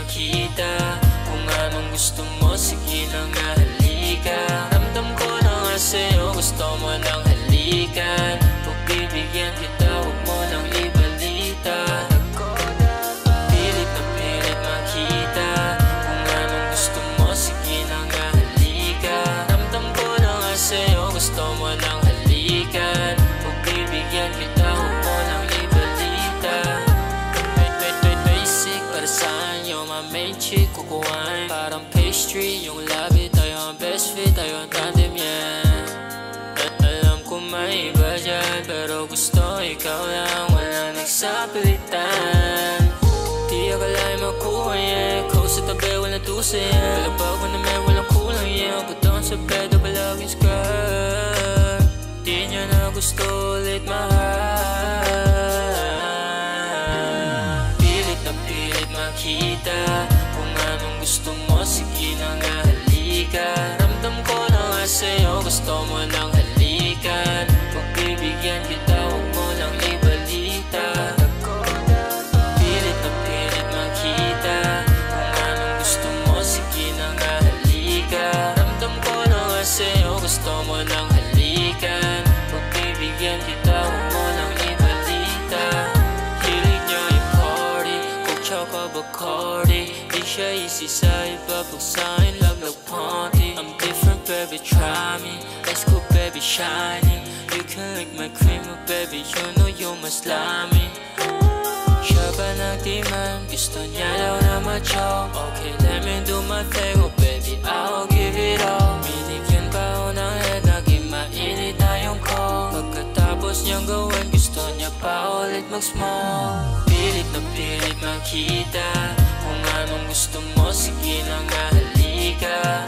makita. Kung anong gusto mo, sige na nga halika. Ramdam ko na nga sa'yo, gusto mo nang halikan. Pagbibigyan kita, huwag mo nang ibalita. Pilit na pilit makita. Kung anong gusto mo, sige na nga halika. Ramdam ko na nga sa'yo, gusto mo nang halikan. Pagbibigyan kita, huwag mo nang ibalita. Basic para saan yung my main chick kukuhain. Parang pastry, yung labi tayo ang best fit, tayo ang tandem yan. Alam ko may iba dyan, pero gusto ikaw lang, wala nagsapilitan. Di akala'y makuha yan, close sa tabi, walang tusa yan. Palabag mo na may walang kulang yan, butang sa bed o palaging skirt. Di niya na gusto ulit mahal. Pilit na pilit makita. Kung anong gusto mo, sige na nga halika. Ramdam ko na nga sa'yo, gusto mo nang halikan. Pagbibigyan kita, huwag mo lang ibalita. Pilit na pilit makita. Kung anong gusto mo, sige na nga halika. Ramdam ko na nga sa'yo, gusto mo nang halikan. Pagbibigyan kita, huwag mo lang ibalita. Hilig niya yung party, kung tsaka Bacardi. Di siya easy sa iba, pag sa'kin laglag panty. I'm different baby, try me. Let's go baby, shining. You can lick my cream, oh baby, you know you're my slimy. Siya ba nagtiman? Gusto niya daw na macho. Okay, let me do my thing, oh baby, I'll give it all. Binigyan pa ako ng head, naging mainit na yung cold. Pagkatapos niyang gawin, gusto niya pa ulit mag-smoke. Pilit na pilit makita. Kung anong gusto mo, sige na nga halika.